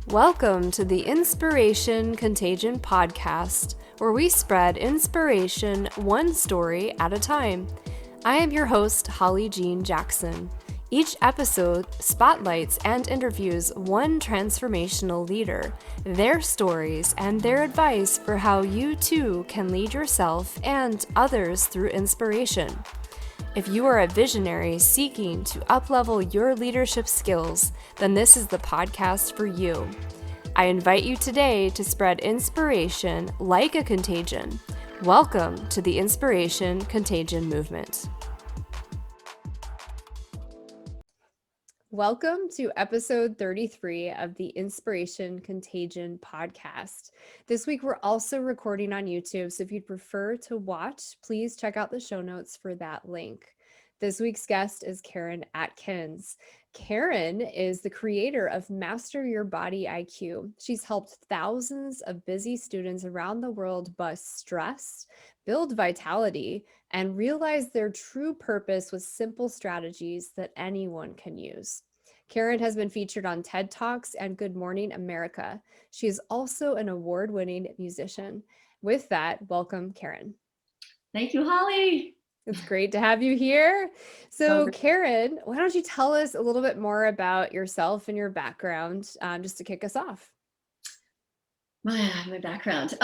Welcome to the Inspiration Contagion podcast, where we spread inspiration one story at a time. I am your host, Holly Jean Jackson. Each episode spotlights and interviews one transformational leader, their stories, and their advice for how you too can lead yourself and others through inspiration. If you are a visionary seeking to uplevel your leadership skills, then this is the podcast for you. I invite you today to spread inspiration like a contagion. Welcome to the Inspiration Contagion movement. Welcome to episode 33 of the Inspiration Contagion podcast. This week, we're also recording on YouTube, so if you'd prefer to watch, please check out the show notes for that link. This week's guest is Karen Atkins. Karen is the creator of Master Your Body IQ. She's helped thousands of busy students around the world bust stress, build vitality, and realize their true purpose with simple strategies that anyone can use. Karen has been featured on TED Talks and Good Morning America. She is also an award-winning musician. With that, welcome, Karen. Thank you, Holly. It's great to have you here. So, Karen, why don't you tell us a little bit more about yourself and your background, just to kick us off? My background.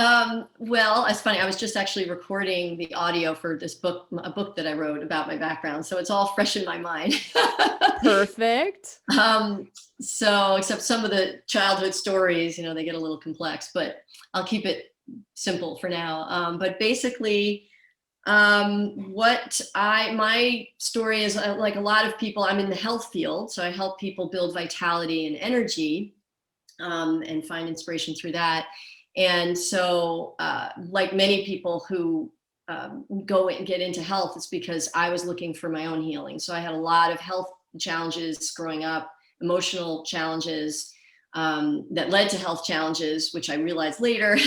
Well, it's funny. I was just actually recording the audio for this book, a book that I wrote about my background. So it's all fresh in my mind. Perfect. So except some of the childhood stories, they get a little complex, but I'll keep it simple for now. But basically, my story is like a lot of people, I'm in the health field. So I help people build vitality and energy. And find inspiration through that. And so, like many people who go and get into health, it's because I was looking for my own healing. So I had a lot of health challenges growing up, emotional challenges that led to health challenges, which I realized later.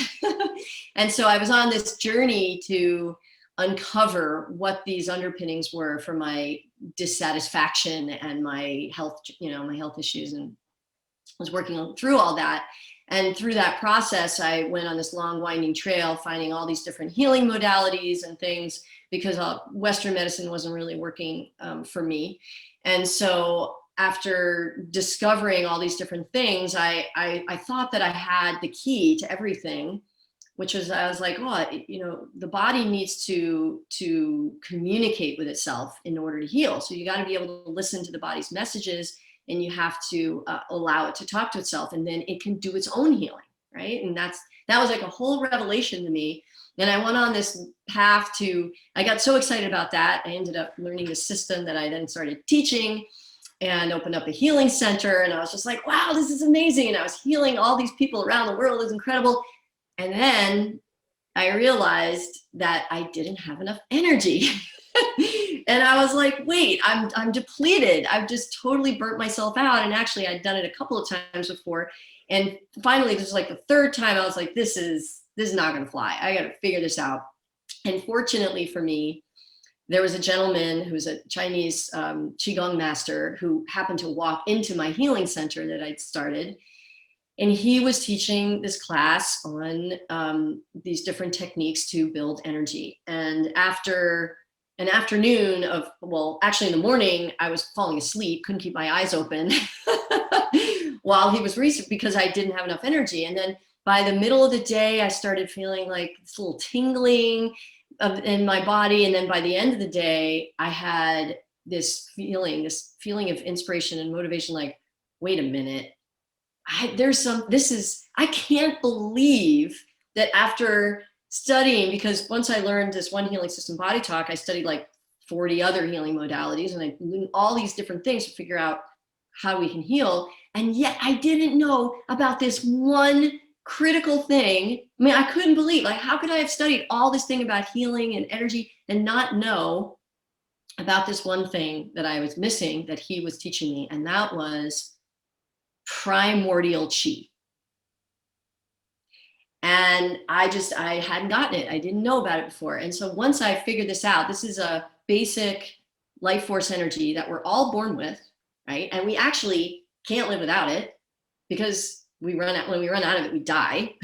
And so I was on this journey to uncover what these underpinnings were for my dissatisfaction and my health, my health issues, and was working through all that. And through that process, I went on this long winding trail, finding all these different healing modalities and things, because Western medicine wasn't really working for me. And so after discovering all these different things, I thought that I had the key to everything, which was, I was like, the body needs to communicate with itself in order to heal. So you got to be able to listen to the body's messages, and you have to allow it to talk to itself, and then it can do its own healing, right? And that was like a whole revelation to me. And I went on this path I got so excited about that. I ended up learning a system that I then started teaching and opened up a healing center. And I was just like, wow, this is amazing. And I was healing all these people around the world. It's incredible. And then I realized that I didn't have enough energy. And I was like, wait, I'm depleted. I've just totally burnt myself out. And actually, I'd done it a couple of times before. And finally, this was like the third time, I was like, this is not going to fly. I got to figure this out. And fortunately for me, there was a gentleman who was a Chinese Qigong master who happened to walk into my healing center that I'd started. And he was teaching this class on these different techniques to build energy. And after an afternoon actually in the morning, I was falling asleep, couldn't keep my eyes open while he was researching, because I didn't have enough energy. And then by the middle of the day, I started feeling like this little tingling in my body. And then by the end of the day, I had this feeling of inspiration and motivation, like, wait a minute, I can't believe that after studying, because once I learned this one healing system, Body Talk, I studied like 40 other healing modalities, and I learned all these different things to figure out how we can heal. And yet I didn't know about this one critical thing. I mean, I couldn't believe, like, how could I have studied all this thing about healing and energy and not know about this one thing that I was missing that he was teaching me? And that was primordial chi. And I hadn't gotten it. I didn't know about it before. And so once I figured this out, this is a basic life force energy that we're all born with, right? And we actually can't live without it, because when we run out of it, we die.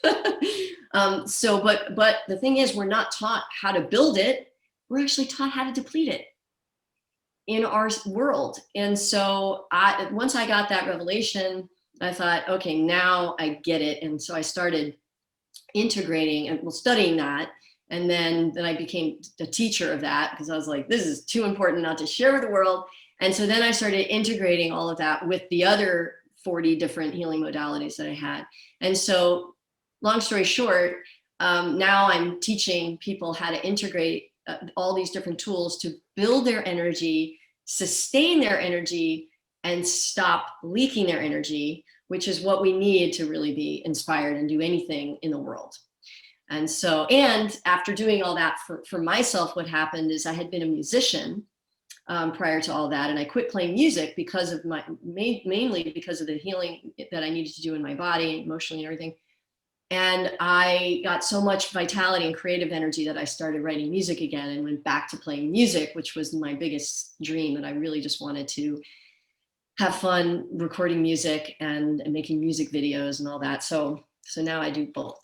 But the thing is, we're not taught how to build it. We're actually taught how to deplete it in our world. And so once I got that revelation, I thought, okay, now I get it. And so I started integrating and studying that. And then I became a teacher of that, because I was like, this is too important not to share with the world. And so then I started integrating all of that with the other 40 different healing modalities that I had. And so long story short, now I'm teaching people how to integrate all these different tools to build their energy, sustain their energy, and stop leaking their energy, which is what we need to really be inspired and do anything in the world. And so, and after doing all that for myself, what happened is I had been a musician prior to all that, and I quit playing music because of mainly because of the healing that I needed to do in my body, emotionally and everything. And I got so much vitality and creative energy that I started writing music again and went back to playing music, which was my biggest dream. And I really just wanted to have fun recording music and making music videos and all that. So now I do both.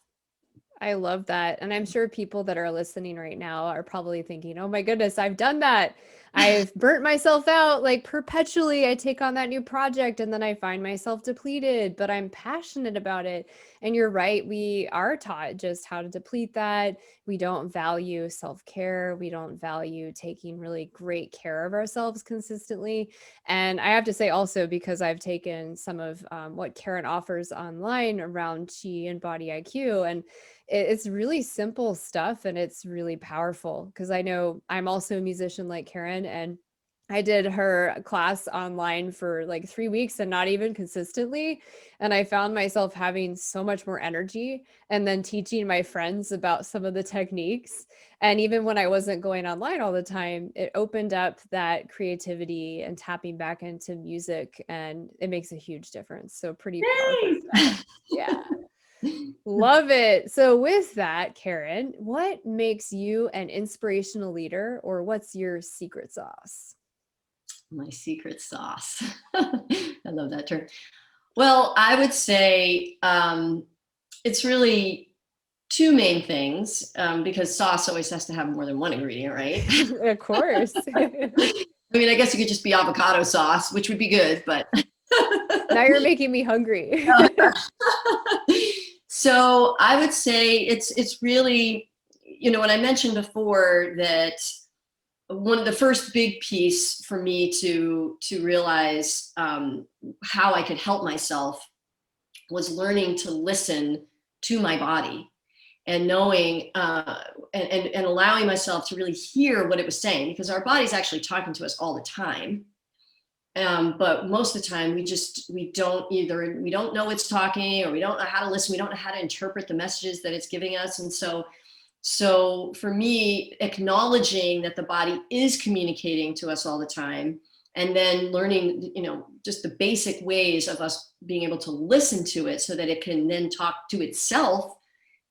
I love that. And I'm sure people that are listening right now are probably thinking, oh my goodness, I've done that. I've burnt myself out like perpetually. I take on that new project and then I find myself depleted, but I'm passionate about it. And you're right. We are taught just how to deplete that. We don't value self-care. We don't value taking really great care of ourselves consistently. And I have to say also, because I've taken some of what Karen offers online around Chi and Body IQ, and it's really simple stuff and it's really powerful, because I know I'm also a musician like Karen, and I did her class online for like 3 weeks and not even consistently. And I found myself having so much more energy and then teaching my friends about some of the techniques. And even when I wasn't going online all the time, it opened up that creativity and tapping back into music, and it makes a huge difference. So pretty powerful stuff. Yeah. Love it. So, with that, Karen, what makes you an inspirational leader, or what's your secret sauce? My secret sauce. I love that term. Well, I would say it's really two main things, because sauce always has to have more than one ingredient, right? Of course. I mean, I guess it could just be avocado sauce, which would be good, but Now you're making me hungry. So I would say it's really, when I mentioned before that one of the first big piece for me to realize how I could help myself was learning to listen to my body, and knowing and allowing myself to really hear what it was saying, because our body's actually talking to us all the time. But most of the time we don't know it's talking, or we don't know how to listen. We don't know how to interpret the messages that it's giving us. And so for me, acknowledging that the body is communicating to us all the time, and then learning, just the basic ways of us being able to listen to it so that it can then talk to itself,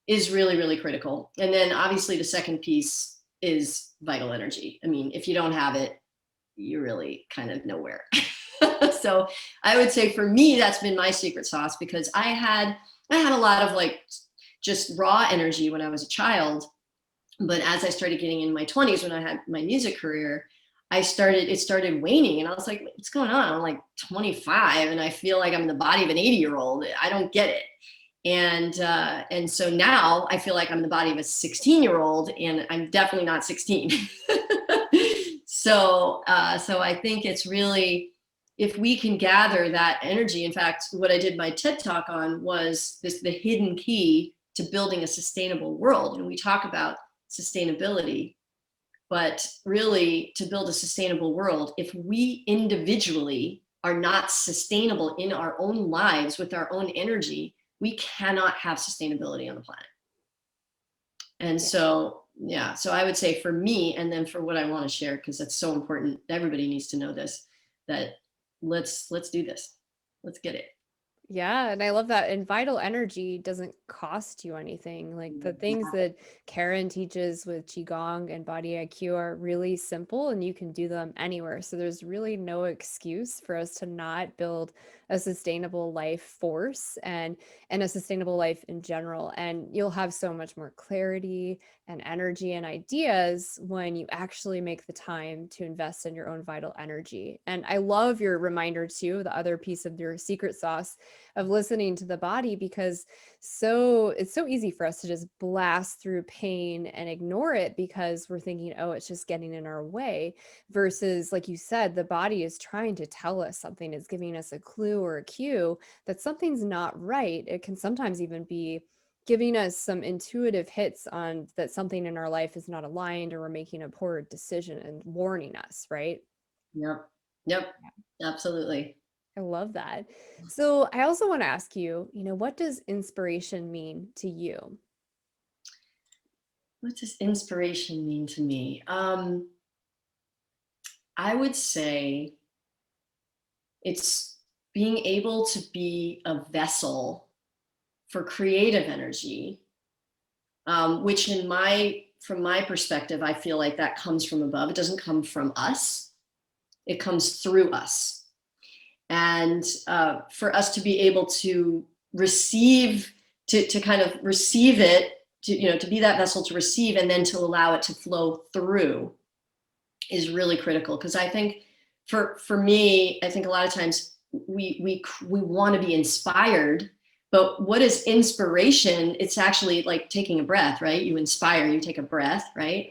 is really, really critical. And then obviously the second piece is vital energy. I mean, if you don't have it, you're really kind of nowhere. So I would say for me, that's been my secret sauce, because I had a lot of like just raw energy when I was a child. But as I started getting in my 20s, when I had my music career, it started waning. And I was like, what's going on? I'm like 25 and I feel like I'm in the body of an 80-year-old. I don't get it. And so now I feel like I'm in the body of a 16-year-old, and I'm definitely not 16. So I think it's really, if we can gather that energy. In fact, what I did my TED Talk on was the hidden key to building a sustainable world. And we talk about sustainability, but really, to build a sustainable world, if we individually are not sustainable in our own lives with our own energy, we cannot have sustainability on the planet. And so I would say for me, and then for what I want to share, because that's so important, everybody needs to know this, that let's do this. Let's get it. Yeah, and I love that. And vital energy doesn't cost you anything. Like the things that Karen teaches with Qigong and Body IQ are really simple and you can do them anywhere. So there's really no excuse for us to not build a sustainable life force and a sustainable life in general. And you'll have so much more clarity and energy and ideas when you actually make the time to invest in your own vital energy. And I love your reminder too, the other piece of your secret sauce of listening to the body, because it's so easy for us to just blast through pain and ignore it because we're thinking, oh, it's just getting in our way, versus like you said, the body is trying to tell us something. It's giving us a clue or a cue that something's not right. It can sometimes even be giving us some intuitive hits on that something in our life is not aligned or we're making a poor decision and warning us, right? Yep. Yep. Absolutely. I love that. So I also want to ask you, what does inspiration mean to you? What does inspiration mean to me? I would say it's being able to be a vessel for creative energy, which from my perspective, I feel like that comes from above. It doesn't come from us. It comes through us. And for us to be able to receive, to kind of receive it, to be that vessel to receive and then to allow it to flow through is really critical. Because I think for me, I think a lot of times we want to be inspired, but what is inspiration? It's actually like taking a breath, right? You inspire, you take a breath, right?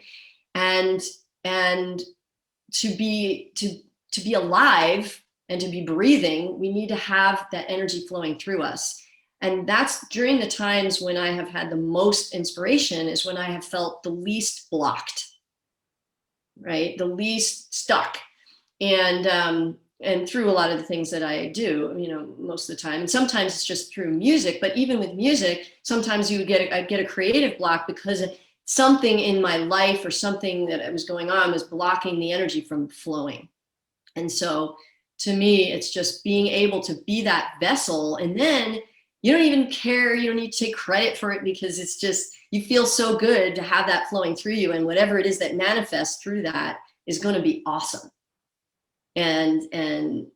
And and to be alive and to be breathing, we need to have that energy flowing through us. And that's during the times when I have had the most inspiration, is when I have felt the least blocked, right? The least stuck. And through a lot of the things that I do, most of the time, and sometimes it's just through music, but even with music, sometimes I'd get a creative block because something in my life or something that was going on was blocking the energy from flowing. And so to me, it's just being able to be that vessel. And then you don't even care. You don't need to take credit for it, because it's just, you feel so good to have that flowing through you. And whatever it is that manifests through that is going to be awesome. And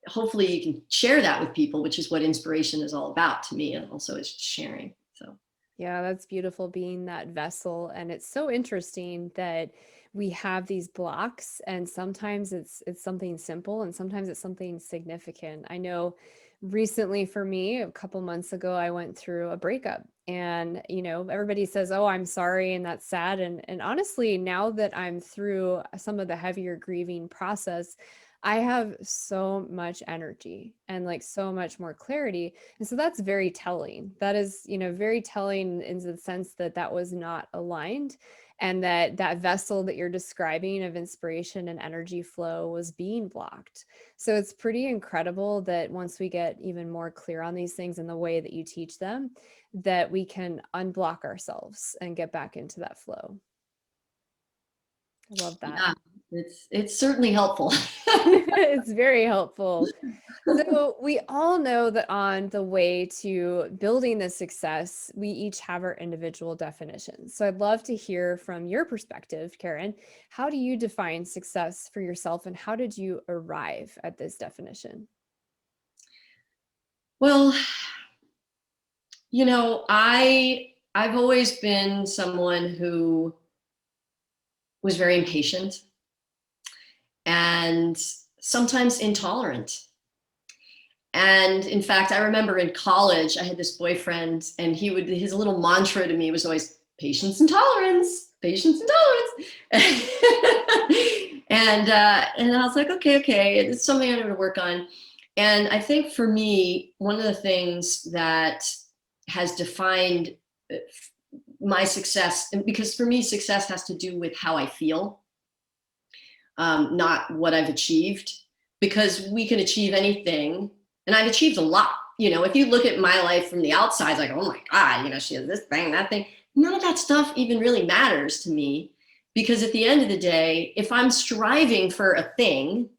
hopefully you can share that with people, which is what inspiration is all about to me. And also it's sharing. So Yeah, that's beautiful, being that vessel. And it's so interesting that we have these blocks, and sometimes it's something simple and sometimes it's something significant. I know recently for me, a couple months ago, I went through a breakup, and everybody says, "Oh, I'm sorry," and that's sad. And honestly, now that I'm through some of the heavier grieving process, I have so much energy and like so much more clarity. And so that's very telling. That is, very telling in the sense that that was not aligned, and that vessel that you're describing of inspiration and energy flow was being blocked. So it's pretty incredible that once we get even more clear on these things in the way that you teach them, that we can unblock ourselves and get back into that flow. I love that. yeah, it's certainly helpful. It's very helpful. So, we all know that on the way to building this success, we each have our individual definitions. So, I'd love to hear from your perspective, Karen. How do you define success for yourself, and how did you arrive at this definition? Well, I've always been someone who was very impatient and sometimes intolerant. And in fact, I remember in college, I had this boyfriend, and his little mantra to me was always patience and tolerance, patience and tolerance. And I was like, okay, it's something I'm going to work on. And I think for me, one of the things that has defined my success, because for me, success has to do with how I feel, not what I've achieved, because we can achieve anything. And I've achieved a lot. If you look at my life from the outside, it's like, oh my God, she has this thing, that thing. None of that stuff even really matters to me, because at the end of the day, if I'm striving for a thing,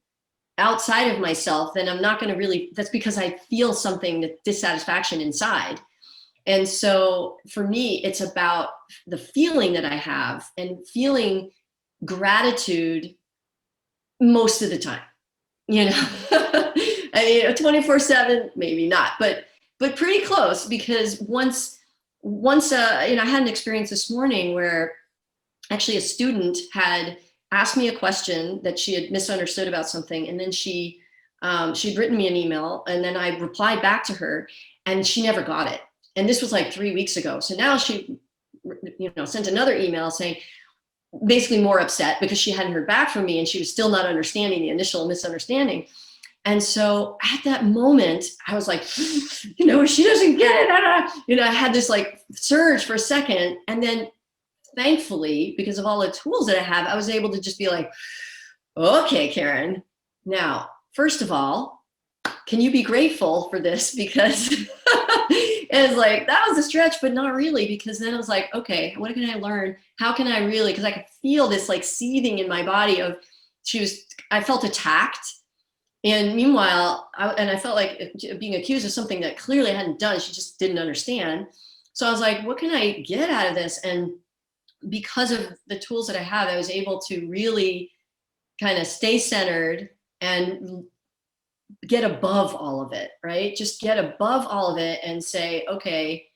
outside of myself, then I'm not going to really, that's because I feel something, dissatisfaction inside. And so for me, it's about the feeling that I have and feeling gratitude most of the time, you know. I mean, 24/7, maybe not, but pretty close, because once you know, I had an experience this morning where actually a student had asked me a question that she had misunderstood about something, and then she'd written me an email, and then I replied back to her, and she never got it. And this was like 3 weeks ago. So now she, you know, sent another email saying, basically more upset because she hadn't heard back from me and she was still not understanding the initial misunderstanding. And so at that moment, I was like, you know, she doesn't get it. You know, I had this like surge for a second. And then thankfully, because of all the tools that I have, I was able to just be like, okay, Karen, now, first of all, can you be grateful for this? Because it's like, that was a stretch, but not really, because then I was like, okay, what can I learn? How can I really, because I could feel this like seething in my body of, I felt attacked. And meanwhile, I felt like being accused of something that clearly I hadn't done. She just didn't understand. So I was like, what can I get out of this? And because of the tools that I have, I was able to really kind of stay centered and get above all of it, right? Just get above all of it and say, okay,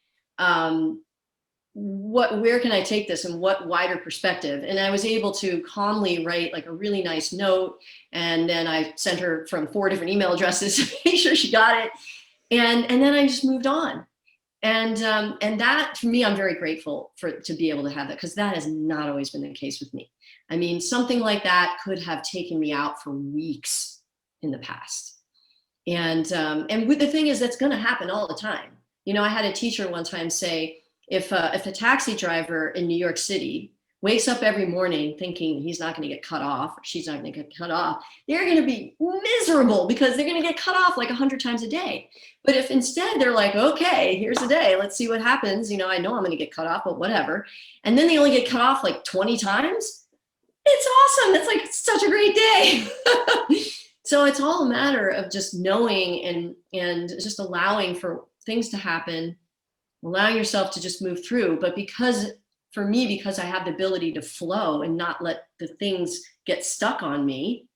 where can I take this, and what wider perspective? And I was able to calmly write like a really nice note. And then I sent her from 4 different email addresses to make sure she got it. And then I just moved on. And that, for me, I'm very grateful to be able to have that, because that has not always been the case with me. I mean, something like that could have taken me out for weeks in the past. And the thing is, that's going to happen all the time. You know, I had a teacher one time say, if a taxi driver in New York City wakes up every morning thinking he's not going to get cut off, or she's not going to get cut off, they're going to be miserable, because they're going to get cut off like 100 times a day. But if instead they're like, okay, here's the day, let's see what happens. You know, I know I'm going to get cut off, but whatever. And then they only get cut off like 20 times. It's awesome. It's like such a great day. So it's all a matter of just knowing and just allowing for things to happen, allowing yourself to just move through. But for me, because I have the ability to flow and not let the things get stuck on me,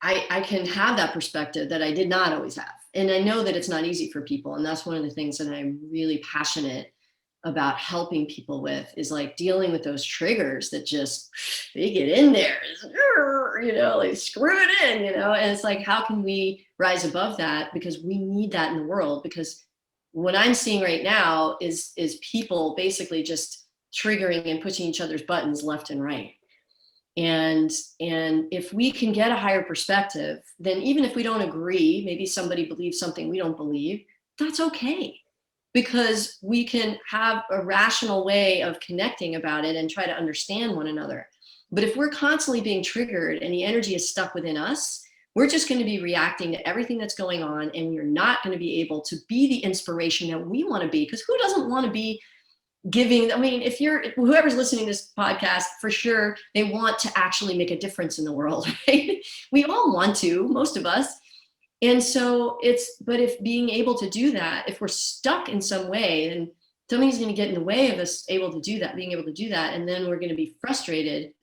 I can have that perspective that I did not always have. And I know that it's not easy for people. And that's one of the things that I'm really passionate about helping people with, is like dealing with those triggers that just, they get in there, you know, like screw it in, you know. And it's like, how can we rise above that? Because we need that in the world. Because what I'm seeing right now is people basically just triggering and pushing each other's buttons left and right. And if we can get a higher perspective, then even if we don't agree, maybe somebody believes something we don't believe, that's okay. Because we can have a rational way of connecting about it and try to understand one another. But if we're constantly being triggered and the energy is stuck within us, we're just going to be reacting to everything that's going on, and you're not going to be able to be the inspiration that we want to be. Because who doesn't want to be giving? I mean, if whoever's listening to this podcast, for sure, they want to actually make a difference in the world, right? We all want to, most of us. And so but if being able to do that, if we're stuck in some way, then something's going to get in the way of us being able to do that. And then we're going to be frustrated.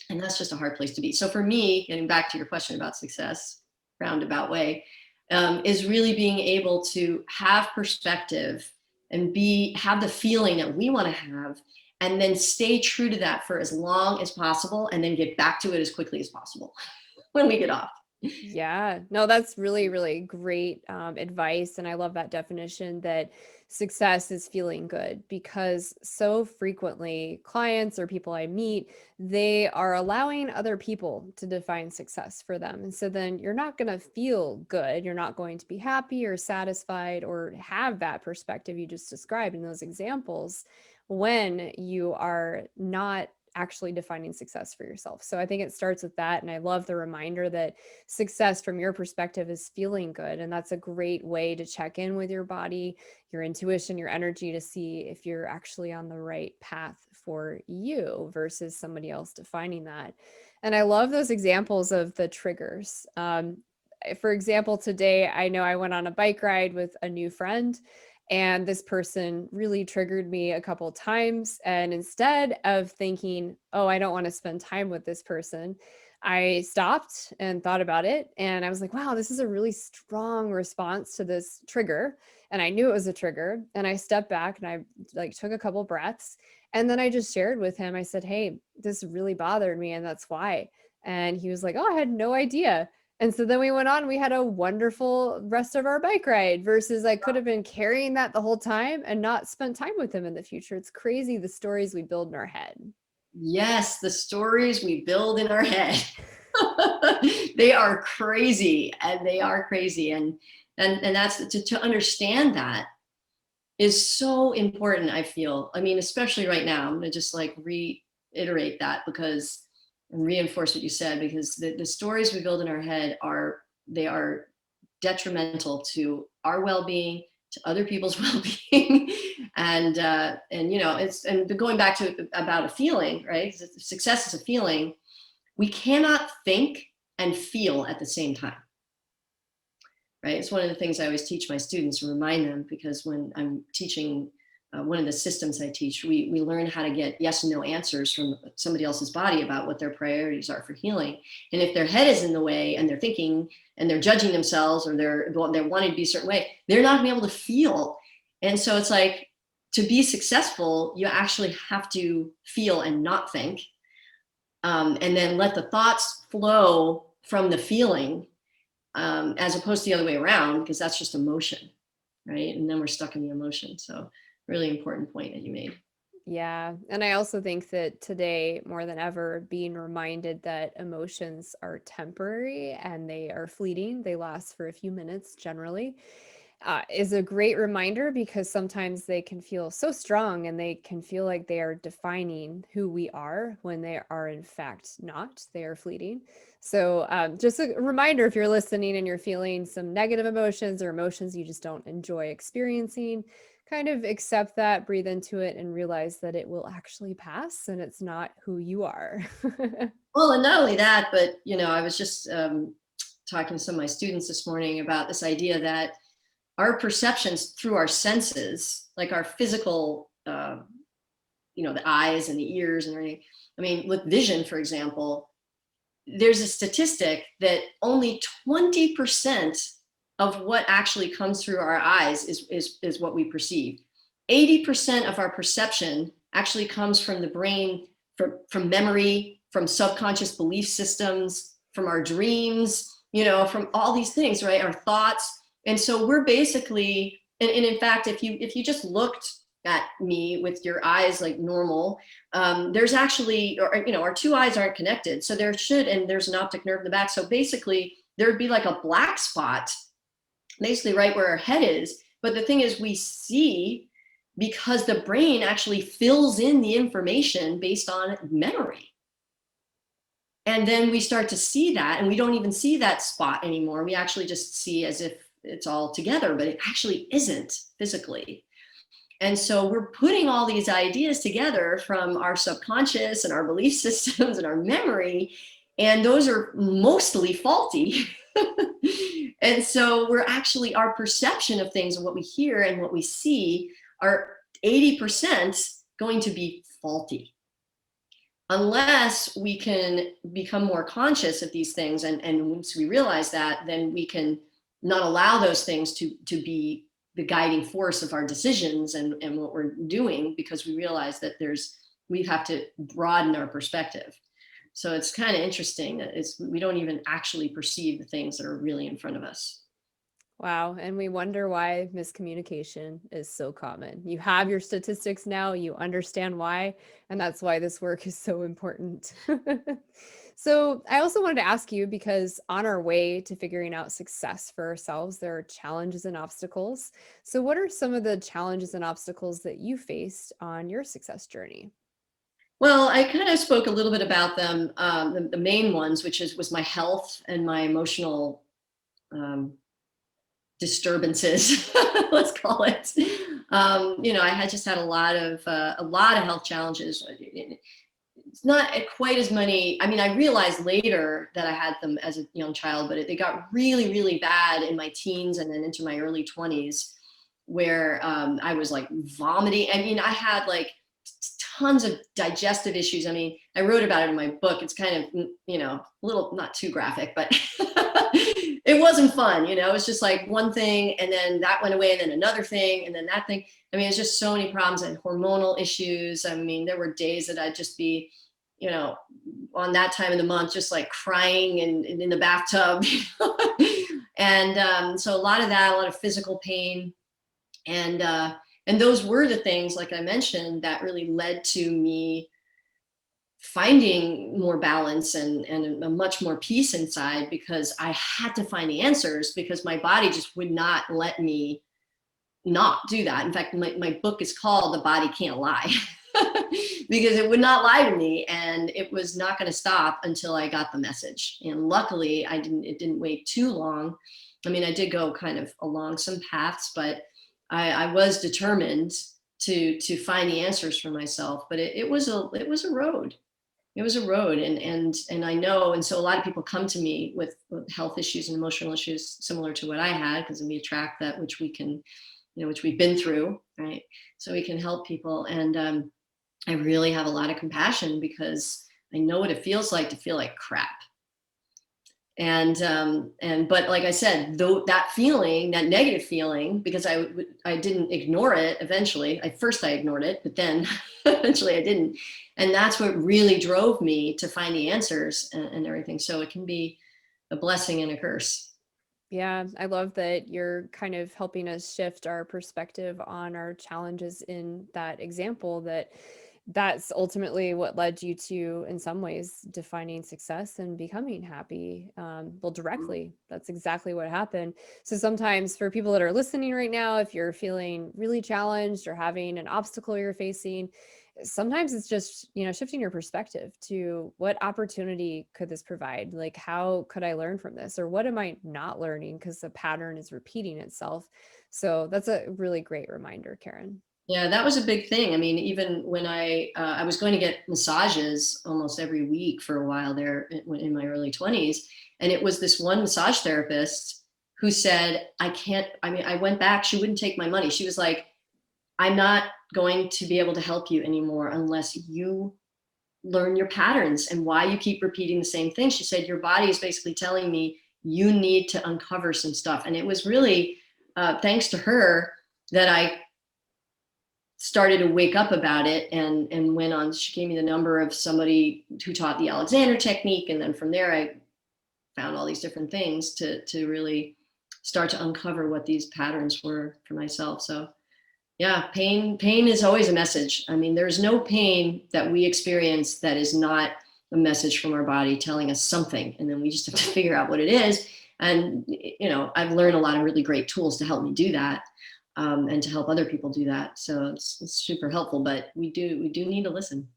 And that's just a hard place to be. So for me, getting back to your question about success, roundabout way, is really being able to have perspective and have the feeling that we want to have, and then stay true to that for as long as possible, and then get back to it as quickly as possible when we get off. Yeah, no, that's really, really great advice. And I love that definition, that success is feeling good, because so frequently clients or people I meet, they are allowing other people to define success for them. And so then you're not going to feel good. You're not going to be happy or satisfied or have that perspective you just described in those examples, when you are not actually defining success for yourself. So I think it starts with that. And I love the reminder that success from your perspective is feeling good. And that's a great way to check in with your body, your intuition, your energy to see if you're actually on the right path for you versus somebody else defining that. And I love those examples of the triggers. For example, today I know I went on a bike ride with a new friend, and this person really triggered me a couple times. And instead of thinking, oh, I don't want to spend time with this person, I stopped and thought about it. And I was like, wow, this is a really strong response to this trigger. And I knew it was a trigger. And I stepped back and I like took a couple breaths. And then I just shared with him, I said, hey, this really bothered me. And that's why. And he was like, oh, I had no idea. And so then we went on, we had a wonderful rest of our bike ride versus I could have been carrying that the whole time and not spent time with him in the future. It's crazy the stories we build in our head. Yes, the stories we build in our head. They are crazy, and they are crazy. And that's to understand that is so important, I feel. I mean, especially right now, I'm going to just like reiterate that because and reinforce what you said, because the stories we build in our head they are detrimental to our well-being, to other people's well-being. And you know, it's, and going back to about a feeling, right? Success is a feeling. We cannot think and feel at the same time, right? It's one of the things I always teach my students and remind them, because when I'm teaching one of the systems I teach, we learn how to get yes and no answers from somebody else's body about what their priorities are for healing. And if their head is in the way and they're thinking and they're judging themselves, or they're wanting to be a certain way, they're not gonna be able to feel. And so it's like, to be successful, you actually have to feel and not think, and then let the thoughts flow from the feeling, as opposed to the other way around, because that's just emotion, right? And then we're stuck in the emotion. So really important point that you made. Yeah. And I also think that today, more than ever, being reminded that emotions are temporary and they are fleeting, they last for a few minutes generally, is a great reminder, because sometimes they can feel so strong and they can feel like they are defining who we are when they are in fact not. They are fleeting. So just a reminder, if you're listening and you're feeling some negative emotions or emotions you just don't enjoy experiencing, kind of accept that, breathe into it, and realize that it will actually pass and it's not who you are. Well, and not only that, but you know, I was just talking to some of my students this morning about this idea that our perceptions through our senses, like our physical, you know, the eyes and the ears and everything. I mean, with vision, for example, there's a statistic that only 20% of what actually comes through our eyes is what we perceive. 80% of our perception actually comes from the brain, from memory, from subconscious belief systems, from our dreams, you know, from all these things, right? Our thoughts. And so we're basically, and in fact, if you just looked at me with your eyes like normal, there's actually, or you know, our two eyes aren't connected, so there should, and there's an optic nerve in the back, so basically there'd be like a black spot basically right where our head is. But the thing is, we see because the brain actually fills in the information based on memory. And then we start to see that, and we don't even see that spot anymore. We actually just see as if it's all together, but it actually isn't physically. And so we're putting all these ideas together from our subconscious and our belief systems and our memory, and those are mostly faulty. And so we're actually, our perception of things and what we hear and what we see are 80% going to be faulty. Unless we can become more conscious of these things, and once we realize that, then we can not allow those things to be the guiding force of our decisions and what we're doing, because we realize that we have to broaden our perspective. So it's kind of interesting that we don't even actually perceive the things that are really in front of us. Wow. And we wonder why miscommunication is so common. You have your statistics now, you understand why, and that's why this work is so important. So, I also wanted to ask you, because on our way to figuring out success for ourselves, there are challenges and obstacles. So, what are some of the challenges and obstacles that you faced on your success journey? Well, I kind of spoke a little bit about them. The main ones, which was my health and my emotional um, disturbances, let's call it. I had just had a lot of health challenges. It's not quite as many. I mean, I realized later that I had them as a young child, but they got really, really bad in my teens and then into my early 20s, where I was like vomiting. I mean, I had like tons of digestive issues. I mean, I wrote about it in my book. It's kind of, a little, not too graphic, but it wasn't fun. It was just like one thing and then that went away and then another thing and then that thing. I mean, it's just so many problems and hormonal issues. I mean, there were days that I'd just be, on that time of the month, just like crying and in the bathtub. And so a lot of that, a lot of physical pain. And those were the things, like I mentioned, that really led to me finding more balance and a much more peace inside, because I had to find the answers, because my body just would not let me not do that. In fact, my book is called The Body Can't Lie. Because it would not lie to me, and it was not going to stop until I got the message. And luckily it didn't wait too long. I mean, I did go kind of along some paths, but I was determined to find the answers for myself. But it was a road. It was a road. And I know, and so a lot of people come to me with health issues and emotional issues similar to what I had, because we attract that which we can, which we've been through, right? So we can help people. And I really have a lot of compassion, because I know what it feels like to feel like crap. But like I said, though, that feeling, that negative feeling, because I didn't ignore it. Eventually, first I ignored it, but then eventually I didn't. And that's what really drove me to find the answers and everything. So it can be a blessing and a curse. Yeah, I love that you're kind of helping us shift our perspective on our challenges in that example, that's ultimately what led you to, in some ways, defining success and becoming happy. Well, directly, that's exactly what happened. So sometimes for people that are listening right now, if you're feeling really challenged or having an obstacle you're facing, sometimes it's just, shifting your perspective to what opportunity could this provide? Like, how could I learn from this? Or what am I not learning because the pattern is repeating itself? So that's a really great reminder, Karen. Yeah, that was a big thing. I mean, even when I was going to get massages almost every week for a while there in my early 20s, and it was this one massage therapist who said, I can't, I mean, I went back, she wouldn't take my money. She was like, I'm not going to be able to help you anymore unless you learn your patterns and why you keep repeating the same thing. She said, your body is basically telling me you need to uncover some stuff. And it was really thanks to her that I started to wake up about it, and went on. She gave me the number of somebody who taught the Alexander technique. And then from there, I found all these different things to really start to uncover what these patterns were for myself. So yeah, pain is always a message. I mean, there's no pain that we experience that is not a message from our body telling us something. And then we just have to figure out what it is. And, I've learned a lot of really great tools to help me do that. And to help other people do that. So it's super helpful, but we do need to listen.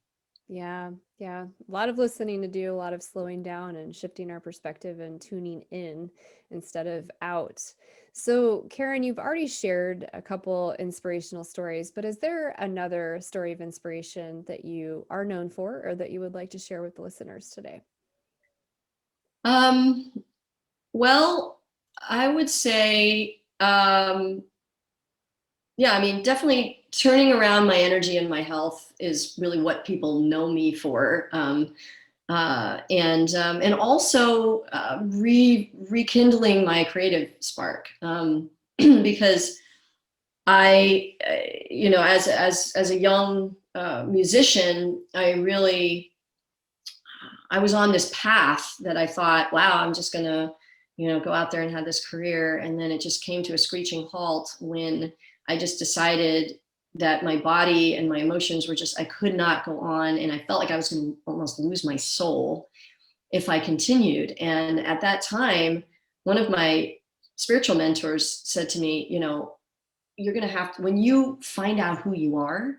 Yeah, yeah. A lot of listening to do, a lot of slowing down and shifting our perspective and tuning in instead of out. So, Karen, you've already shared a couple inspirational stories, but is there another story of inspiration that you are known for or that you would like to share with the listeners today? Um, well, I would say, yeah, I mean, definitely turning around my energy and my health is really what people know me for. And also rekindling my creative spark, because I, as a young musician, I was on this path that I thought, wow, I'm just gonna, go out there and have this career. And then it just came to a screeching halt when I just decided that my body and my emotions were just, I could not go on. And I felt like I was going to almost lose my soul if I continued. And at that time, one of my spiritual mentors said to me, you're going to have to, when you find out who you are,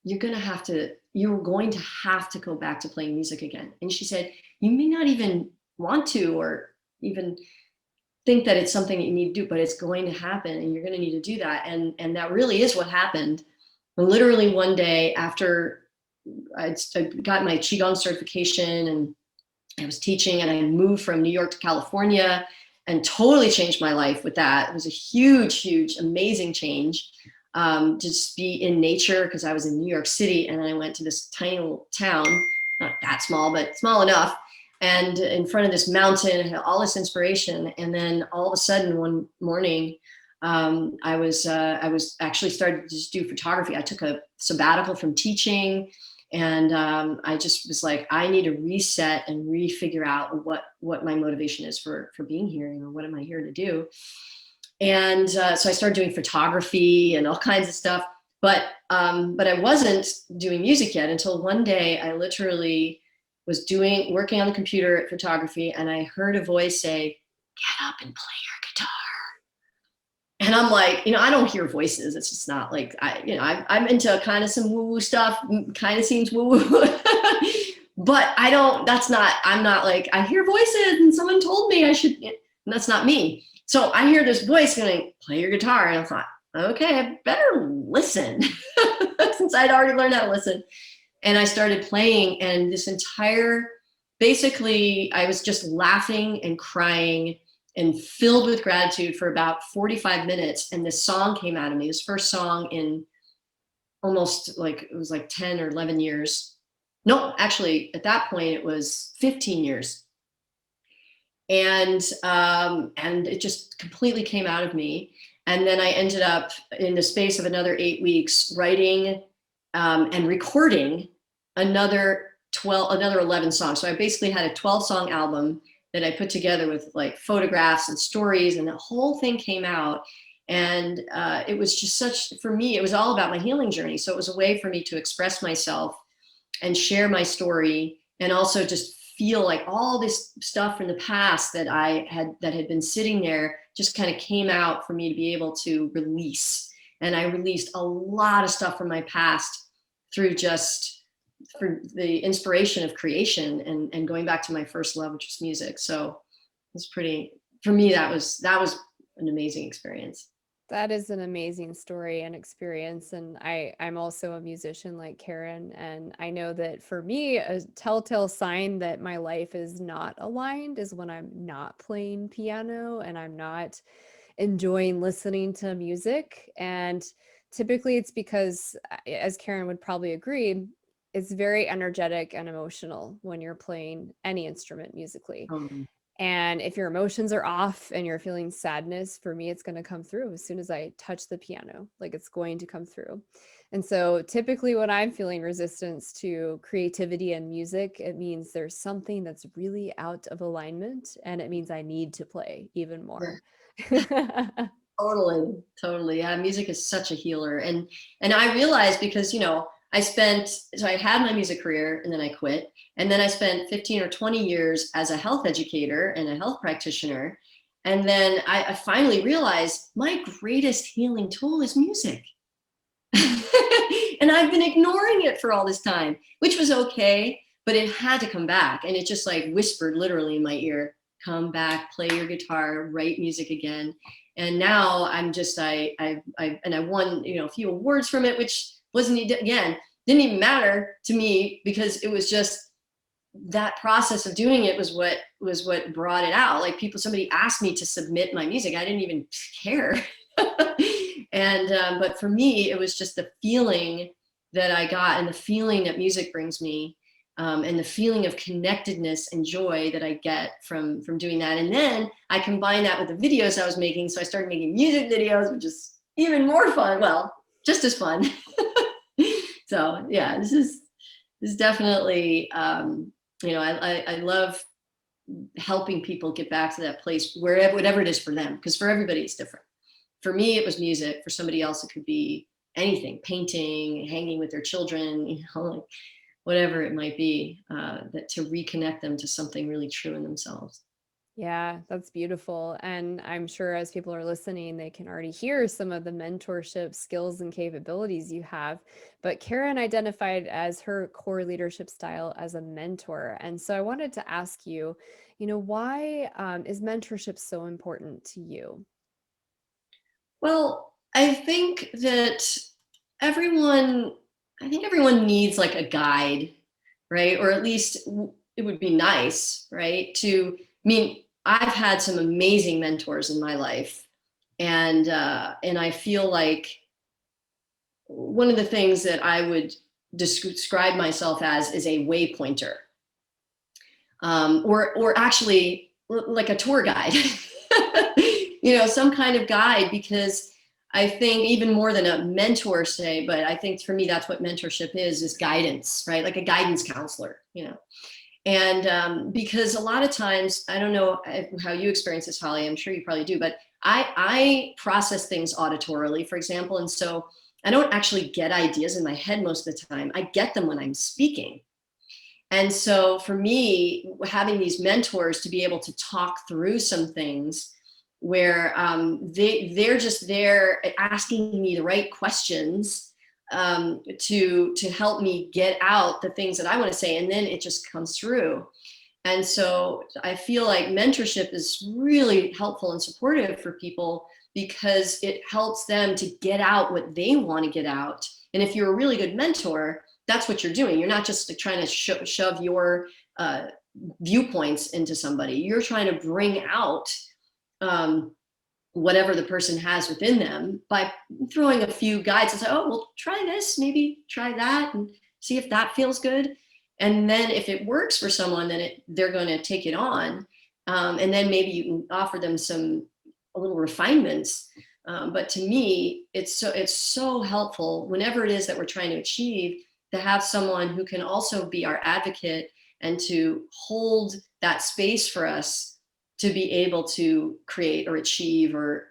you're going to have to, you're going to have to go back to playing music again. And she said, you may not even want to, or even think that it's something that you need to do, but it's going to happen and you're going to need to do that. And that really is what happened. And literally one day after I got my Qigong certification and I was teaching, and I moved from New York to California and totally changed my life with that. It was a huge, huge, amazing change. Just be in nature, because I was in New York City and I went to this tiny little town, not that small, but small enough. And in front of this mountain, I had all this inspiration. And then all of a sudden one morning, I was actually started to just do photography. I took a sabbatical from teaching, and I just was like, I need to reset and refigure out what my motivation is for being here. You know, what am I here to do? And so I started doing photography and all kinds of stuff. But I wasn't doing music yet until one day I literally was working on the computer at photography, and I heard a voice say, "Get up and play your guitar." And I'm like, I don't hear voices. It's just not like I'm into kind of some woo-woo stuff, kind of seems woo-woo. But I'm not like, I hear voices and someone told me I should, and that's not me. So I hear this voice going, "Play your guitar." And I thought, okay, I better listen since I'd already learned how to listen. And I started playing, and basically I was just laughing and crying and filled with gratitude for about 45 minutes. And this song came out of me, this first song in almost it was like 10 or 11 years. No, actually at that point it was 15 years. And it just completely came out of me. And then I ended up in the space of another 8 weeks writing and recording another 11 songs. So I basically had a 12-song album that I put together with like photographs and stories, and the whole thing came out. And it was just for me, it was all about my healing journey. So it was a way for me to express myself and share my story, and also just feel like all this stuff from the past that had been sitting there just kind of came out for me to be able to release. And I released a lot of stuff from my past through for the inspiration of creation and going back to my first love, which was music. So it's for me, that was an amazing experience. That is an amazing story and experience. And I'm also a musician like Karen. And I know that for me, a telltale sign that my life is not aligned is when I'm not playing piano and I'm not enjoying listening to music. And typically it's because, as Karen would probably agree, it's very energetic and emotional when you're playing any instrument musically. And if your emotions are off and you're feeling sadness, for me, it's going to come through as soon as I touch the piano, like it's going to come through. And so typically when I'm feeling resistance to creativity and music, it means there's something that's really out of alignment, and it means I need to play even more. Totally. Yeah, music is such a healer. And I realized, because, I had my music career and then I quit. And then I spent 15 or 20 years as a health educator and a health practitioner. And then I finally realized my greatest healing tool is music. And I've been ignoring it for all this time, which was okay, but it had to come back. And it just like whispered literally in my ear, "Come back, play your guitar, write music again." And now I'm just, I won, a few awards from it, which didn't even matter to me, because it was just that process of doing it was what brought it out. Like somebody asked me to submit my music. I didn't even care. And, but for me, it was just the feeling that I got, and the feeling that music brings me, and the feeling of connectedness and joy that I get from doing that. And then I combined that with the videos I was making. So I started making music videos, which is even more fun. Well, just as fun. So yeah, this is definitely, I love helping people get back to that place, whatever it is for them, because for everybody it's different. For me, it was music. For somebody else, it could be anything, painting, hanging with their children, like whatever it might be, that to reconnect them to something really true in themselves. Yeah, that's beautiful. And I'm sure as people are listening, they can already hear some of the mentorship skills and capabilities you have. But Karen identified as her core leadership style as a mentor. And so I wanted to ask you, why is mentorship so important to you? Well, everyone, I think everyone needs like a guide, right? Or at least it would be nice, right? I mean, I've had some amazing mentors in my life, and I feel like one of the things that I would describe myself as is a waypointer, or actually like a tour guide, some kind of guide, because I think even more than a mentor, say, but I think for me that's what mentorship is guidance, right? Like a guidance counselor. And because a lot of times, I don't know how you experience this, Holly, I'm sure you probably do, but I process things auditorily, for example, and so I don't actually get ideas in my head most of the time. I get them when I'm speaking. And so for me, having these mentors to be able to talk through some things where they're just there asking me the right questions, to help me get out the things that I want to say, and then it just comes through. And so I feel like mentorship is really helpful and supportive for people because it helps them to get out what they want to get out. And if you're a really good mentor, that's what you're doing. You're not just trying to shove your viewpoints into somebody. You're trying to bring out um, whatever the person has within them by throwing a few guides and say, oh, well, try this, maybe try that, and see if that feels good. And then if it works for someone, then they're going to take it on. And then maybe you can offer them a little refinements. But to me, it's so helpful whenever it is that we're trying to achieve, to have someone who can also be our advocate and to hold that space for us to be able to create or achieve or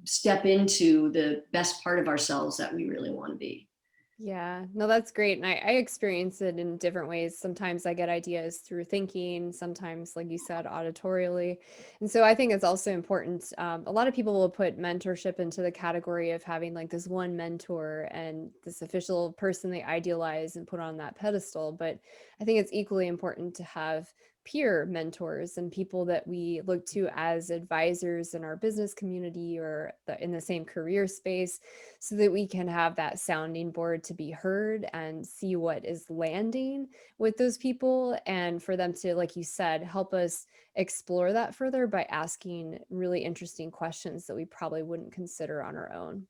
step into the best part of ourselves that we really want to be. Yeah, no, that's great. And I experience it in different ways. Sometimes I get ideas through thinking, sometimes, like you said, auditorially. And so I think it's also important. A lot of people will put mentorship into the category of having like this one mentor and this official person they idealize and put on that pedestal. But I think it's equally important to have peer mentors and people that we look to as advisors in our business community or in the same career space, so that we can have that sounding board to be heard and see what is landing with those people, and for them to, like you said, help us explore that further by asking really interesting questions that we probably wouldn't consider on our own.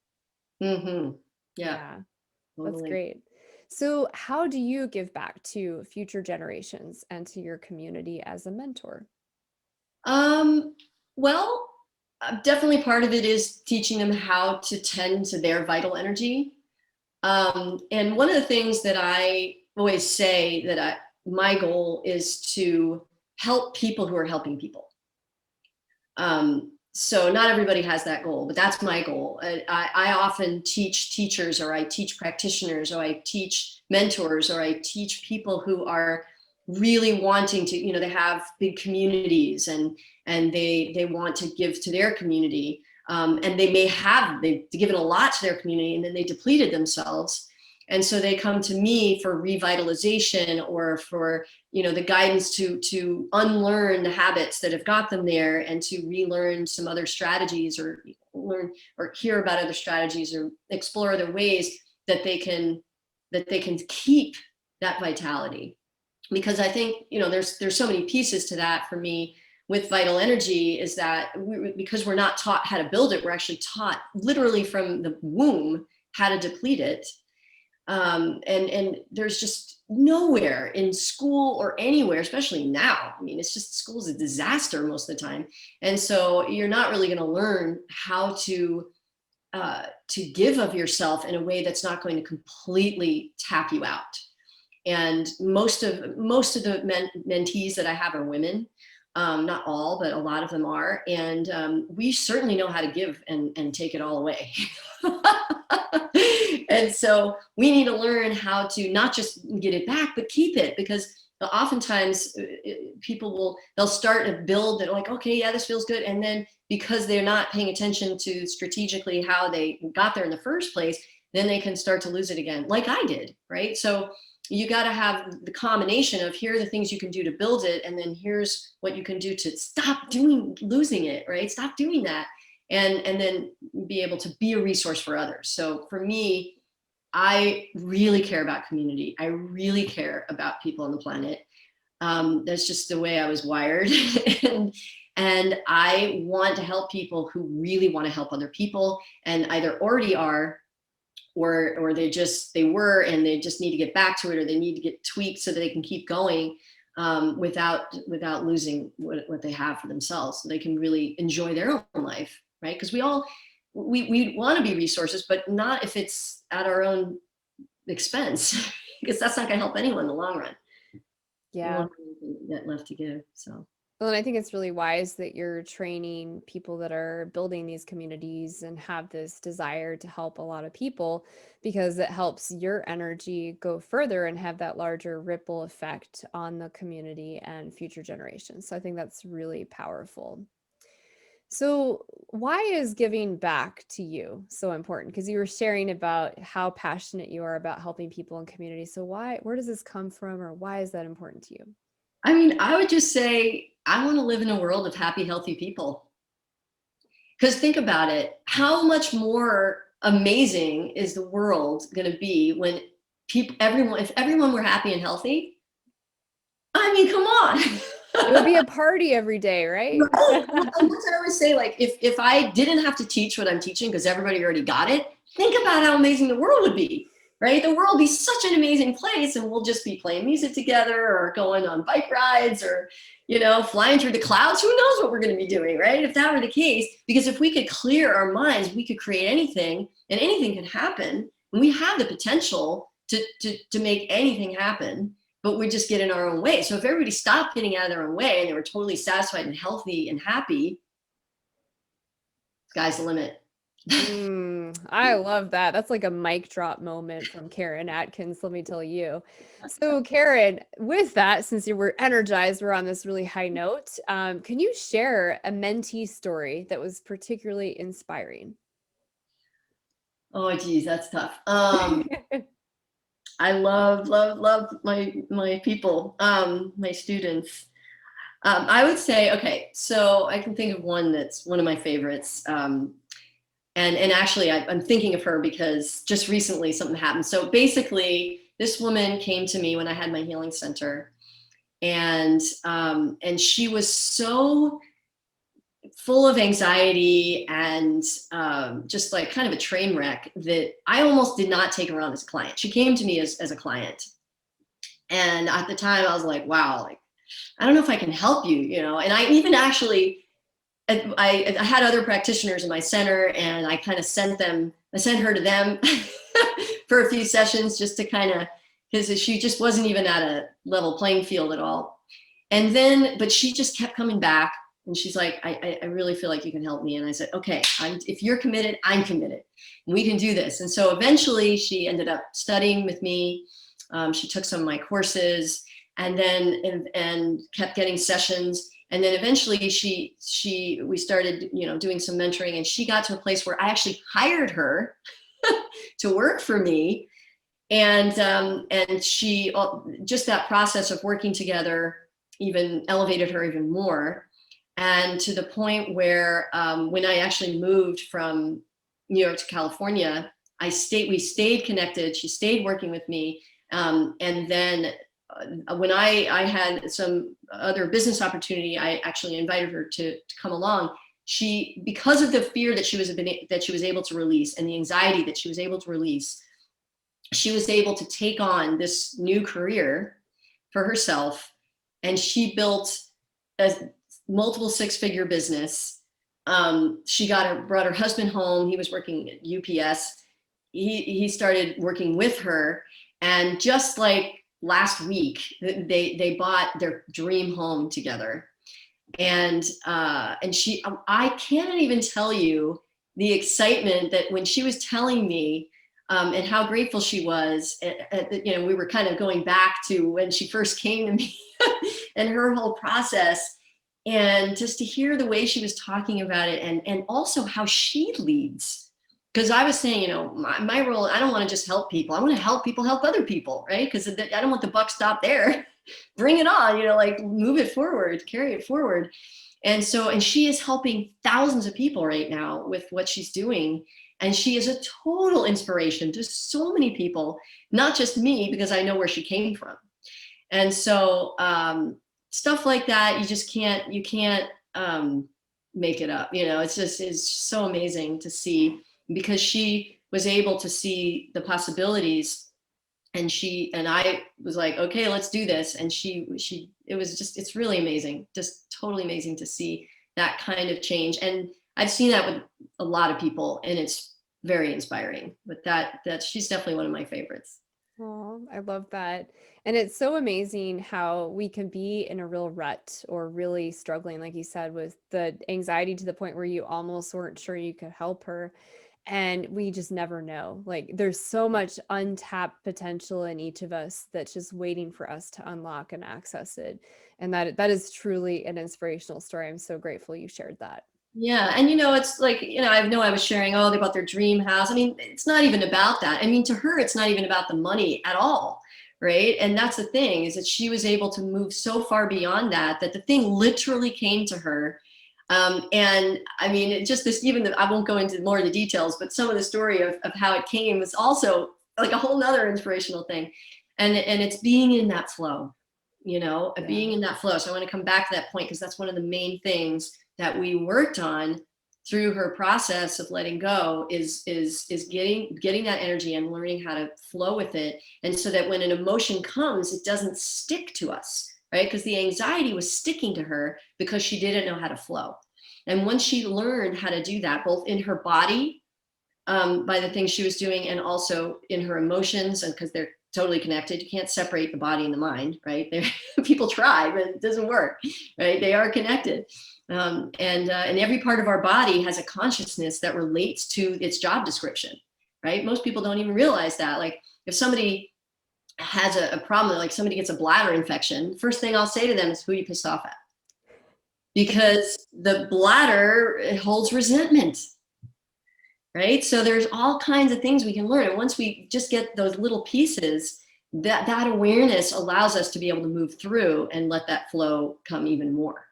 Mm-hmm. Yeah, Yeah, that's totally. great. So how do you give back to future generations and to your community as a mentor? Um, well, definitely part of it is teaching them how to tend to their vital energy. And one of the things that I always say my goal is to help people who are helping people. So not everybody has that goal, but that's my goal. I often teach teachers, or I teach practitioners, or I teach mentors, or I teach people who are really wanting to, they have big communities, and they want to give to their community. And they've given a lot to their community, and then they depleted themselves. And so they come to me for revitalization, or for the guidance to unlearn the habits that have got them there, and to relearn some other strategies, or learn or hear about other strategies, or explore other ways that they can keep that vitality. Because I think there's so many pieces to that for me with vital energy, is that because we're not taught how to build it, we're actually taught literally from the womb how to deplete it. And there's just nowhere in school or anywhere, especially now. I mean, it's just, school's a disaster most of the time, and so you're not really going to learn how to give of yourself in a way that's not going to completely tap you out. And most of the mentees that I have are women. Not all, but a lot of them are, and we certainly know how to give and take it all away. And so we need to learn how to not just get it back, but keep it, because oftentimes they'll start to build, they're like, okay, yeah, this feels good. And then because they're not paying attention to strategically how they got there in the first place, then they can start to lose it again, like I did, right? So you got to have the combination of, here are the things you can do to build it, and then here's what you can do to stop losing it, right? Stop doing that, and then be able to be a resource for others. So for me, I really care about community. I really care about people on the planet. That's just the way I was wired. and I want to help people who really want to help other people, and either already are, or they were, and they just need to get back to it, or they need to get tweaked so that they can keep going, without losing what they have for themselves, so they can really enjoy their own life, right? Because we want to be resources, but not if it's at our own expense, because that's not going to help anyone in the long run. Yeah. That left to give. So. Well, and I think it's really wise that you're training people that are building these communities and have this desire to help a lot of people, because it helps your energy go further and have that larger ripple effect on the community and future generations. So I think that's really powerful. So, why is giving back to you so important? Because you were sharing about how passionate you are about helping people in community. So, where does this come from, or why is that important to you? I mean, I would just say, I want to live in a world of happy, healthy people. Because think about it, how much more amazing is the world going to be when if everyone were happy and healthy? I mean, come on. It would be a party every day, right? Right? Well, and what I always say, like, if I didn't have to teach what I'm teaching because everybody already got it, think about how amazing the world would be, right? The world would be such an amazing place, and we'll just be playing music together, or going on bike rides, or, flying through the clouds. Who knows what we're going to be doing, right? If that were the case, because if we could clear our minds, we could create anything, and anything can happen. And we have the potential to make anything happen. But we just get in our own way. So if everybody stopped getting out of their own way, and they were totally satisfied and healthy and happy, sky's the limit. I love that. That's like a mic drop moment from Karen Atkins, let me tell you. So, Karen, with that, since you were energized, we're on this really high note. Can you share a mentee story that was particularly inspiring? Oh, geez, that's tough. I love my people, my students. I would say, okay, so I can think of one that's one of my favorites. And actually, I'm thinking of her because just recently something happened. So basically, this woman came to me when I had my healing center, and she was so full of anxiety and just like kind of a train wreck that I almost did not take her on as a client. She came to me as a client. And at the time I was like, wow, like, I don't know if I can help you, and I even actually, I had other practitioners in my center, and I kind of sent her to them for a few sessions, just to kind of, because she just wasn't even at a level playing field at all. And then, but she just kept coming back. And she's like, I really feel like you can help me. And I said, okay, if you're committed, I'm committed. We can do this. And so eventually she ended up studying with me. She took some of my courses, and then and kept getting sessions. And then eventually we started, doing some mentoring, and she got to a place where I actually hired her to work for me. And she, just that process of working together even elevated her even more. And to the point where when I actually moved from New York to California, we stayed connected. She stayed working with me. And then when I had some other business opportunity, I actually invited her to come along. She, because of the fear that she was able to release, and the anxiety that she was able to release, she was able to take on this new career for herself. And she built a multiple six-figure business. She brought her husband home. He was working at UPS. He started working with her, and just like last week, they bought their dream home together. And I can't even tell you the excitement that when she was telling me and how grateful she was. You know, we were kind of going back to when she first came to me and her whole process, and just to hear the way she was talking about it, and also how she leads. Because I was saying, you know, my role, I don't want to just help people. I want to help people help other people, right? Because I don't want the buck stop there. Bring it on, you know, like move it forward, carry it forward. And so, and she is helping thousands of people right now with what she's doing. And she is a total inspiration to so many people, not just me, because I know where she came from. And so stuff like that, you can't make it up. You know, it's so amazing to see, because she was able to see the possibilities, and I was like, okay, let's do this. And it was just, it's really amazing, just totally amazing to see that kind of change. And I've seen that with a lot of people, and it's very inspiring. But that she's definitely one of my favorites. Oh, I love that. And it's so amazing how we can be in a real rut or really struggling, like you said, with the anxiety to the point where you almost weren't sure you could help her. And we just never know. Like there's so much untapped potential in each of us that's just waiting for us to unlock and access it. And that is truly an inspirational story. I'm so grateful you shared that. Yeah. And, you know, it's like, you know, I was sharing, oh, about their dream house. I mean, it's not even about that. I mean, to her, it's not even about the money at all. Right. And that's the thing, is that she was able to move so far beyond that, that the thing literally came to her. And I mean, it just this, I won't go into more of the details, but some of the story of how it came was also like a whole nother inspirational thing. And it's being in that flow, you know, Yeah. being in that flow. So I want to come back to that point, because that's one of the main things that we worked on through her process of letting go, is getting that energy and learning how to flow with it. And so that when an emotion comes, it doesn't stick to us, right? Because the anxiety was sticking to her because she didn't know how to flow. And once she learned how to do that, both in her body, by the things she was doing, and also in her emotions, and because they're totally connected. You can't separate the body and the mind, right? People try, but it doesn't work, right? They are connected. And every part of our body has a consciousness that relates to its job description, right? Most people don't even realize that. Like if somebody has a problem, like somebody gets a bladder infection, first thing I'll say to them is, who you pissed off at? Because the bladder, it holds resentment, right? So there's all kinds of things we can learn. And once we just get those little pieces, that awareness allows us to be able to move through and let that flow come even more.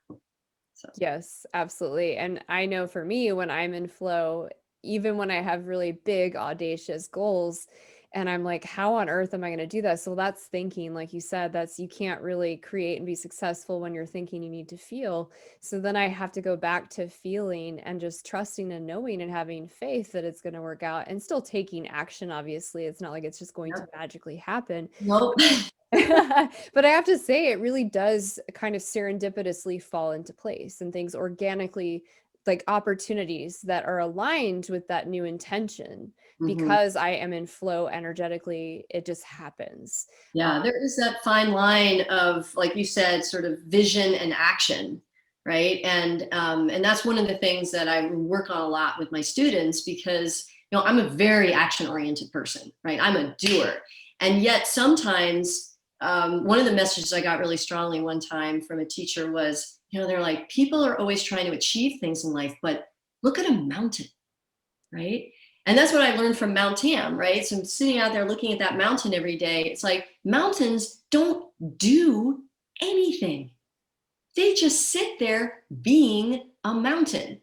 So. Yes, absolutely. And I know for me, when I'm in flow, even when I have really big, audacious goals, and I'm like, how on earth am I going to do that? So that's thinking, like you said, that's you can't really create and be successful when you're thinking, you need to feel. So then I have to go back to feeling and just trusting and knowing and having faith that it's going to work out, and still taking action. Obviously, it's not like it's just going to Yep. magically happen. Nope. But I have to say, it really does kind of serendipitously fall into place, and things organically, like opportunities that are aligned with that new intention. Mm-hmm. Because I am in flow energetically, it just happens. Yeah, there is that fine line of, like you said, sort of vision and action, right? And that's one of the things that I work on a lot with my students, because you know I'm a very action-oriented person, right? I'm a doer, and yet sometimes one of the messages I got really strongly one time from a teacher was, you know, they're like, people are always trying to achieve things in life, but look at a mountain, right? And that's what I learned from Mount Tam, right? So I'm sitting out there looking at that mountain every day. It's like mountains don't do anything. They just sit there being a mountain,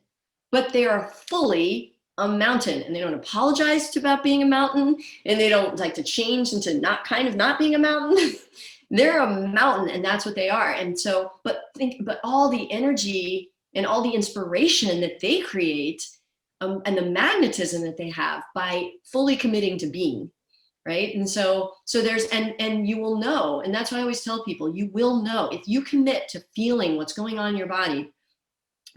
but they are fully a mountain, and they don't apologize about being a mountain, and they don't like to change into not being a mountain. They're a mountain, and that's what they are. And so, but all the energy and all the inspiration that they create, and the magnetism that they have by fully committing to being, right? And so there's, and you will know, and that's what I always tell people, you will know if you commit to feeling what's going on in your body.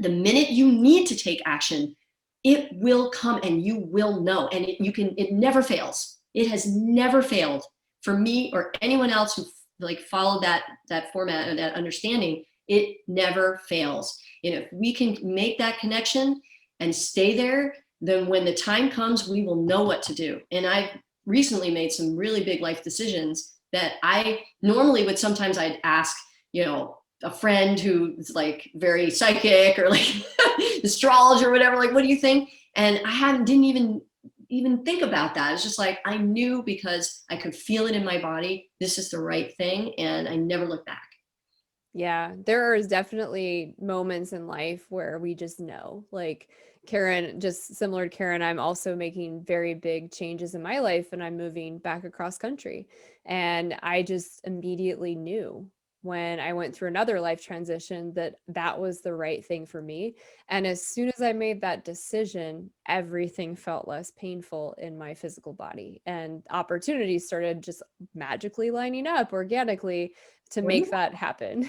The minute you need to take action, it will come, and you will know. And it never fails. It has never failed for me or anyone else who like followed that format and that understanding. It never fails. And if we can make that connection and stay there, then when the time comes, we will know what to do. And I've recently made some really big life decisions that I normally would, sometimes I'd ask, a friend who's like very psychic or like astrologer or whatever, like, what do you think? And didn't even think about that. It's just like, I knew because I could feel it in my body. This is the right thing. And I never looked back. Yeah, there is definitely moments in life where we just know. Like Karen, just similar to Karen, I'm also making very big changes in my life and I'm moving back across country. And I just immediately knew when I went through another life transition that that was the right thing for me. And as soon as I made that decision, everything felt less painful in my physical body and opportunities started just magically lining up organically to make that happen.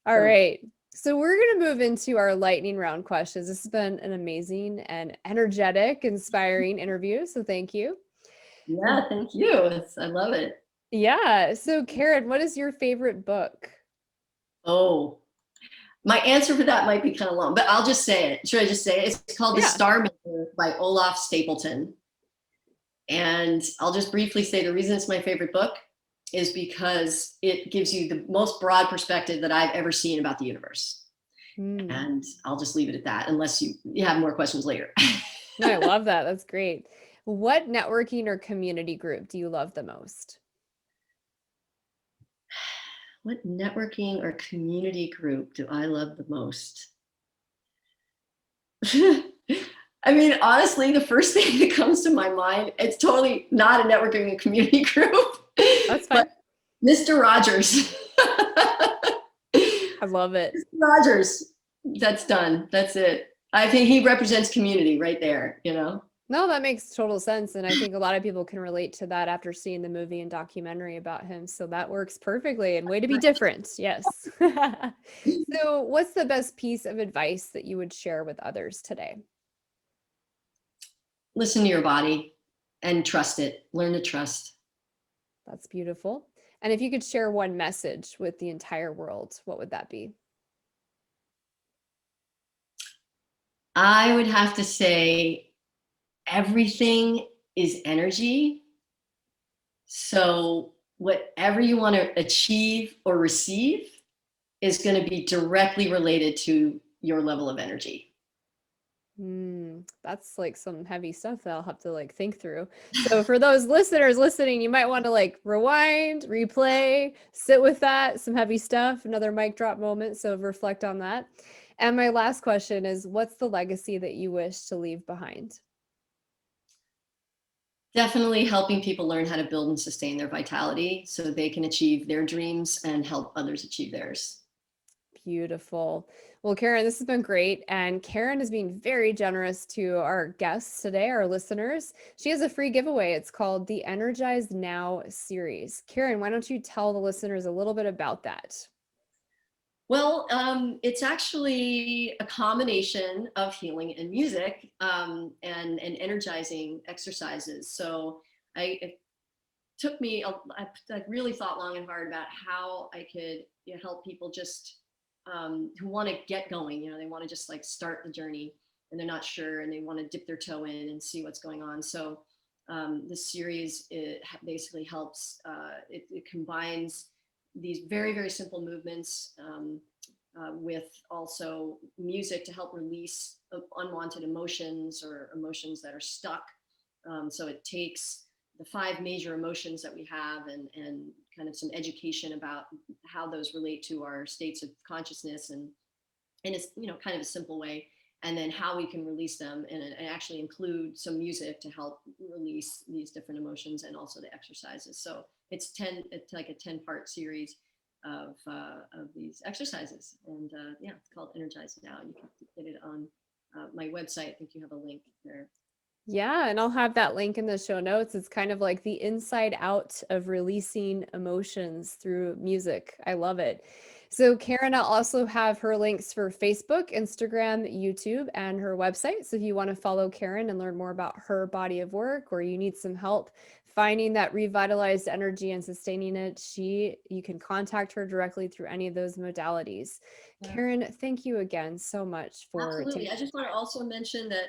All So, right. So we're going to move into our lightning round questions. This has been an amazing and energetic, inspiring interview. So thank you. yeah, thank you. I love it. Yeah. So Karen, what is your favorite book? Oh, my answer for that might be kind of long, but I'll just say it. Should I just say it? It's called The Yeah. Star Maker by Olaf Stapleton. And I'll just briefly say the reason it's my favorite book is because it gives you the most broad perspective that I've ever seen about the universe. Hmm. And I'll just leave it at that, unless you have more questions later. No, I love that. That's great. What networking or community group do you love the most? What networking or community group do I love the most? I mean, honestly, the first thing that comes to my mind, it's totally not a networking and community group, That's but fine. Mr. Rogers. I love it. Mr. Rogers. That's done. That's it. I think he represents community right there. No, that makes total sense. And I think a lot of people can relate to that after seeing the movie and documentary about him. So that works perfectly and way to be different. Yes. So, what's the best piece of advice that you would share with others today? Listen to your body and trust it. Learn to trust. That's beautiful. And if you could share one message with the entire world, what would that be? I would have to say everything is energy. So, whatever you want to achieve or receive is going to be directly related to your level of energy. That's like some heavy stuff that I'll have to like think through. So for those listeners listening, you might want to like rewind, replay, sit with that, some heavy stuff, another mic drop moment. So reflect on that. And my last question is, what's the legacy that you wish to leave behind? Definitely helping people learn how to build and sustain their vitality so they can achieve their dreams and help others achieve theirs. Beautiful. Well, Karen, this has been great. And Karen is being very generous to our guests today, our listeners. She has a free giveaway. It's called the Energize Now series. Karen, why don't you tell the listeners a little bit about that? Well, it's actually a combination of healing and music and energizing exercises. So it took me, I really thought long and hard about how I could help people just who want to get going. They want to just like start the journey and they're not sure and they want to dip their toe in and see what's going on. So this series basically helps, it combines these very, very simple movements with also music to help release unwanted emotions or emotions that are stuck. So it takes the 5 major emotions that we have and kind of some education about how those relate to our states of consciousness and it's kind of a simple way, and then how we can release them and actually include some music to help release these different emotions and also the exercises. So it's like a 10-part series of these exercises, and yeah, it's called Energize Now. You can get it on my website. I think you have a link there. Yeah, and I'll have that link in the show notes. It's kind of like the inside out of releasing emotions through music. I love it. So, Karen, I'll also have her links for Facebook, Instagram, YouTube, and her website. So, if you want to follow Karen and learn more about her body of work or you need some help finding that revitalized energy and sustaining it, you can contact her directly through any of those modalities. Yeah. Karen, thank you again so much for Absolutely. taking I just want to also mention that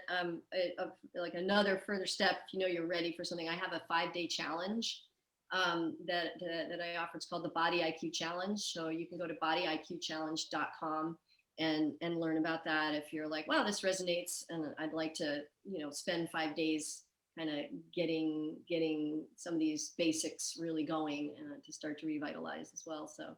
like another further step, if you know you're ready for something, I have a 5-day challenge that I offer. It's called the Body IQ Challenge. So you can go to bodyiqchallenge.com and learn about that. If you're like, wow, this resonates, and I'd like to, spend 5 days kind of getting some of these basics really going to start to revitalize as well. So.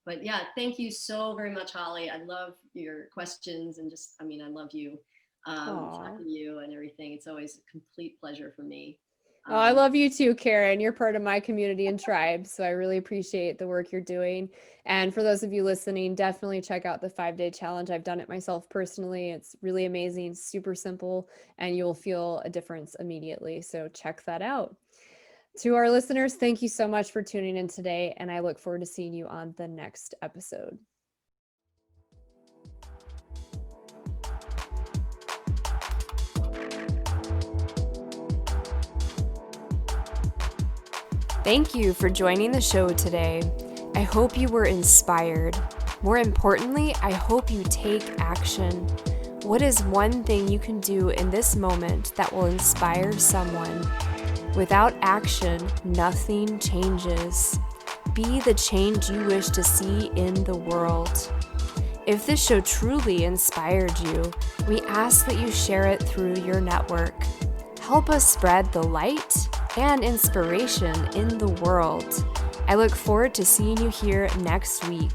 But yeah, thank you so very much, Holly. I love your questions and I love you, talking to you and everything. It's always a complete pleasure for me. Oh, I love you too, Karen. You're part of my community and tribe, so I really appreciate the work you're doing. And for those of you listening, definitely check out the 5-day challenge. I've done it myself personally. It's really amazing, super simple, and you'll feel a difference immediately. So check that out. To our listeners, thank you so much for tuning in today, and I look forward to seeing you on the next episode. Thank you for joining the show today. I hope you were inspired. More importantly, I hope you take action. What is one thing you can do in this moment that will inspire someone? Without action, nothing changes. Be the change you wish to see in the world. If this show truly inspired you, we ask that you share it through your network. Help us spread the light and inspiration in the world. I look forward to seeing you here next week.